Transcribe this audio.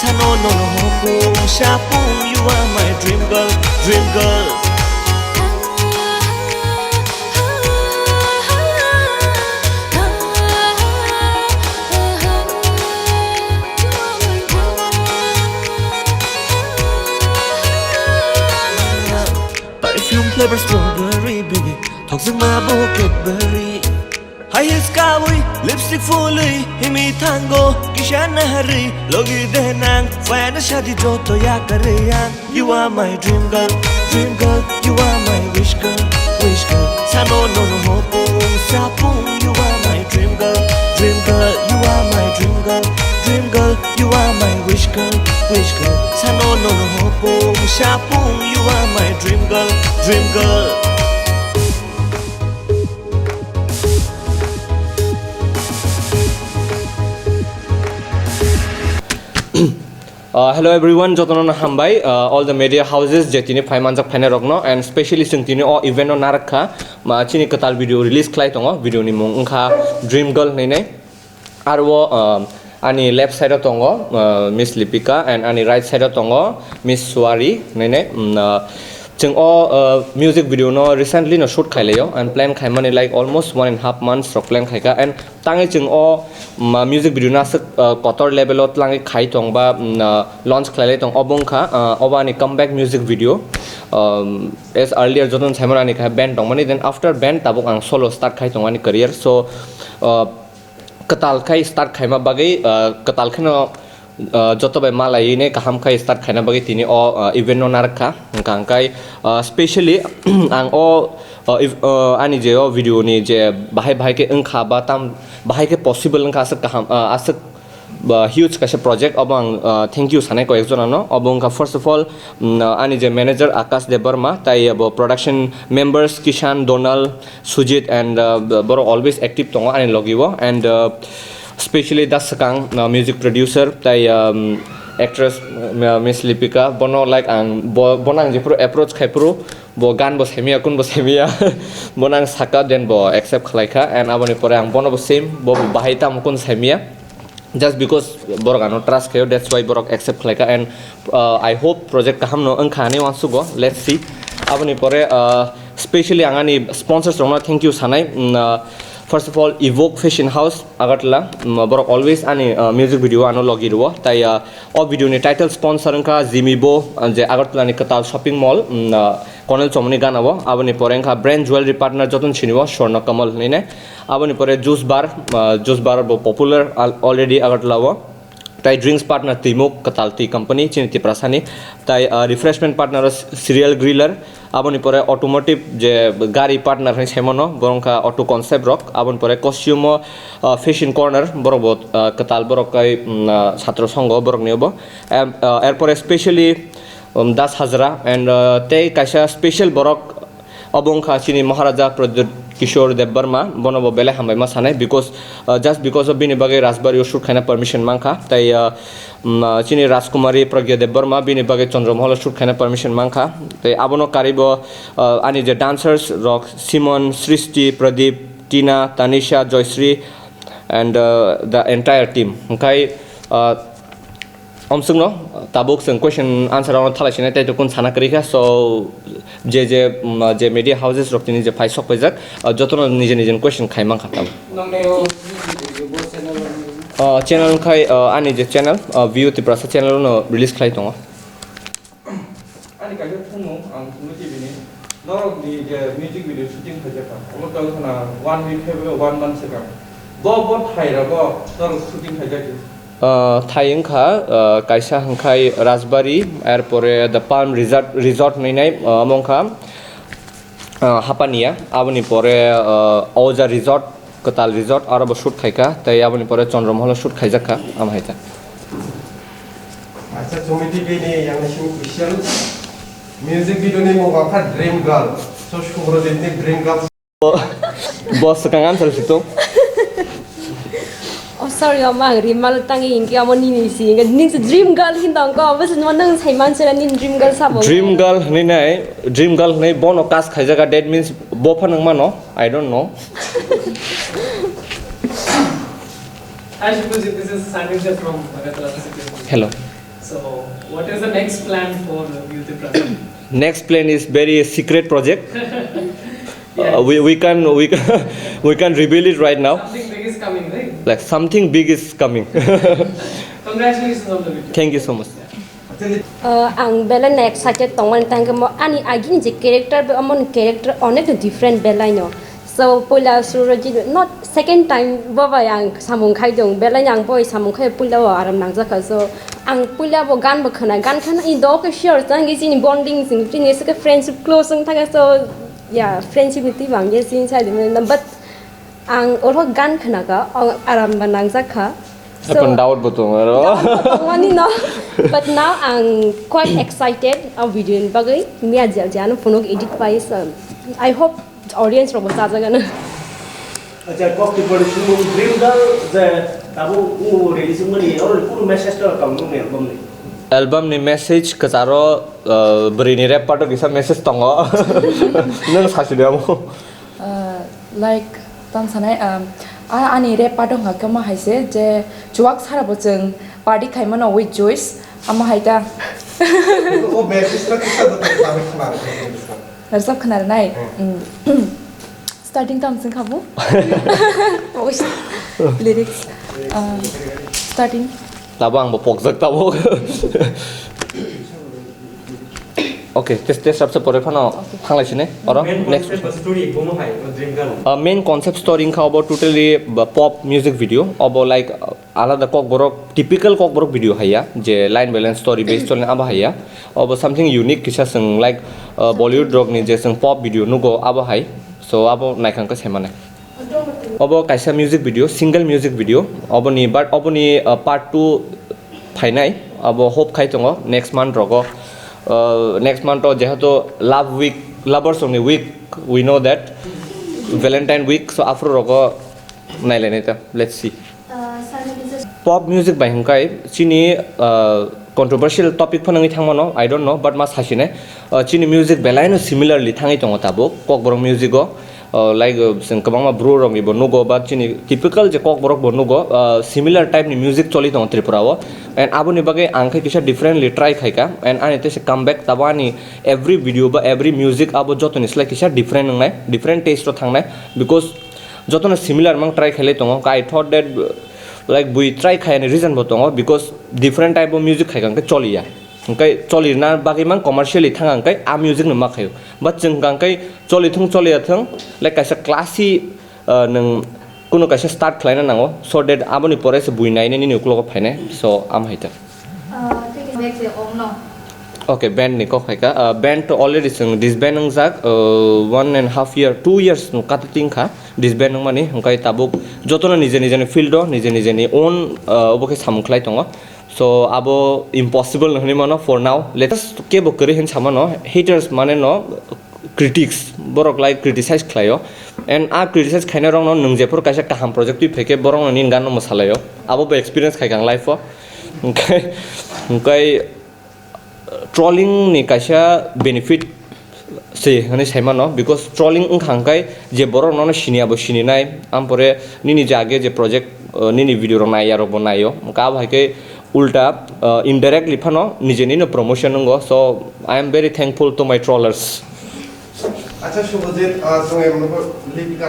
Sano no no hopung Shapung you are my dream girl Dream girl Perfume flavor strawberry baby Thok dương ma bo Cadbury High heels cowboy lipstick fully himi tango kishana hari logi de nang fan shadi jo to ya kare yang You are my dream girl you are my wish girl Sano no no hopung sapung You are my dream girl you are my dream girl you are my wish girl Sano no no hopung sapung You are my dream girl Hello everyone, jotono hambai all the media houses jetini phai manjak phane rokno and specially singtini o event on narakha ma chini katal video release khlai tongo video ni mung ungkha dream girl nei nei arwo ani left side o tongo Miss Lipika and ani right side o tongo Miss Swari nei nei Chung o music video no recently no shoot khaileo and plan khaimani like almost 1.5 months ro plan khaika and tangi chung o music video na sak kotor level ot langi khai tong ba launch khaile tong obong kha obani comeback music video as earlier joton chaimani kha band tong mani then after band tabuk ang solo start khai tong ani career so katal khai start khaima bagai katal khano joto bai malai ne kaham khai start khaina bagi tini o event no narakha kangkai specially ang o ani je o video ni je bahai ke engkha ba tam bahai ke possible engkha sak kaham asak huge kashe project obang thank you sanai ko ekjon ano obong ka first of all ani je manager Akash Debarma tai abo production members Kishan Donal Sujit and boro always active tongo ani logiwo and especially das sakang music producer tai actress Miss Lipika bono like ang bonang je pro approach khai pro bo gan bo semia kun bo semia bonang saka den bo accept khlaika and aboni pore ang bono bo same bo bahaita mukun semia just because borok ano trust khayo that's why borok accept khlaika and I hope project kaham no angkhani wansu go let's see aboni pore especially angani sponsors rona thank you sanai First of all, Evoke Fashion House Agartala borok always ani music video ano logi ruwa tai o video ni title sponsor ka Zimibo je Agartala ni Katal shopping mall Colonel Chomni ganabo aboni pore ka brand jewelry partner joton chinibo Shorna Kamal ne aboni pore juice bar bo popular already Agartala wo tai drinks partner Timok Katal tea company chini Tiprasa ni tai refreshment partner cereal griller aboni pore automotive je gari partner hai semono borongka auto concept rock aboni pore costume fashion corner borobot Katal borok kai chhatro songo borok niobo erpore especially Das Hazra and tei kaisa special borok obongkha chini Maharaja Pradyut Kishore Debarma bonobo bele hambai ma sanai because just because of bini bagai Rasbari shoot khaina permission mangkha tai chini Rajkumari Pragya Debarma bini bagai Chandramahal shoot khaina permission mangkha tai abono karibo ani je dancers rock Simon Srishti Pradeep Tina Tanisha Joysri and the entire team kai omsung no tabuk sung question answer on thala sine tai to kun sana karika so je media houses roktini je phai sok pajak jotono nije question khai mang khatam channel khai ani je channel view Tiprasa channel no release khai tongo ani ka je phunu ang phunu tv ni norok ni je music video shooting phajaka omo kal khana 1 week have 1 month seka bo thai ra go norok shooting phajaki Thaying kha kaisa hangkai Rasbari airpore the Palm Resort nai amongkha Hapania aboni pore Oja Resort Katal Resort arabo shoot khaika tai aboni pore Chandramahal shoot khaijaka amhaita acha comedy be ne yang nasi official music video ne mo ka dream girl so shubro de dream girl boss kangan sal situ Oh sorry ama rimal tangi inki amo ni si ning dream girl hindang ko bas nang saiman sera nin dream girl sabo dream girl nei bono kas khaijaga that means bo phanang mano I don't know I suppose this is Sanjay from Agatala. Hello What is the next plan for you, Tiprasa? Next plan is very secret project. Yeah. We can reveal it right now. Something big is coming, right? Like something big is coming. Congratulations on the video. Thank you so much. ang bela next saja tongan tangga mo ani agin je character be amon character onek different bela no so pula suraji not second time baba yang samung khai dong bela yang boy samung khai pula wa aram nang jaka so ang pula bo gan ba khana i do ka share tang gi sin bonding sing tin is ka friendship close sang thaga so yeah friendship ni ti bang ye sin sai de but ang oro gan khana ka aram ba nang jaka Up and down betul. But now I'm quite excited of video in bagai. Me aja jangan phone edit wise. I hope audience robot saja kan. अच्छा Kock की production में dream girl जे ताबो उ release money और पूरा message तो कम में album ने Album ni message kesaro beri ni rap part kisah message tongo. Neng sasi dia mo. Like tang sanai ani rap part nga kama haise je chuak sara bocheng party khaima no with Joyce ama haita वो message का कितना बता सामने खबर है सब खनार nai starting tam sing khabu lyrics starting Tabang bopok zak tabo. Okay, tes up support phano hang lai sine oro next story बोमो भाई dream girl main concept story in about totally pop music video about like alada kokborok typical kokborok video haya je line balance story based on aba haya about something unique kisha sing like Bollywood rock ni je sing pop video nugo aba hai so abo naikang ka semane abo kaisa music video single music video abo ni but abo ni part 2 phainai abo hope khai tongo next month rogo next month jehato love week lovers only week we know that Valentine week so after rogo naile neta let's see pop music by hingkai chini controversial topic phanangi thangmano I don't know but mas hasine chini music belaino similarly thangai tongo tabo kokborok music go like sing kabangma bro rongi bonugo but chini typical je kokborok bonugo similar type ni music choli tong Tripura wo and aboni bagai angkai kisha differently try khaika and anete se comeback tabani every video ba every music abo jotoni like kisha different ngai different taste ro thangnai because jotona similar mang try khale tongo I thought that like we try khai any reason botongo because different type of music khai kangkai choliya kai choli na bagai mang commercially thangang kai a music na ma khayo but jeng kang kai choli thung like kaisa classy nang kuno kaisa start khlaina nango so that aboni pore se buinai ni nuklo ko phaine so am haita okay band ni ko khaika band to already sing this band ang jak 1.5 year 2 years no katating kha this band ang mani hangkai tabuk jotona nije nije field do nije ni own oboke samkhlai tongo so abo impossible nahni mano for now let us ke bokari hin samano haters mane no critics borok like criticize khlayo and a criticize khaina rong no nungjepur kaisa kaham project tu feke borong nin gan no masalayo abo be experience khai kang life kai trolling ni kaisa benefit se hani saimano because trolling khangkai je borok no shini abo shini nai ampore nini jage je project nini video rong nai yaro bonayo ka bhai ke ulta indirectly phano nije ni no promotion ngo so I am very thankful to my trollers अच्छा शुभजीत जोंगे लिपिका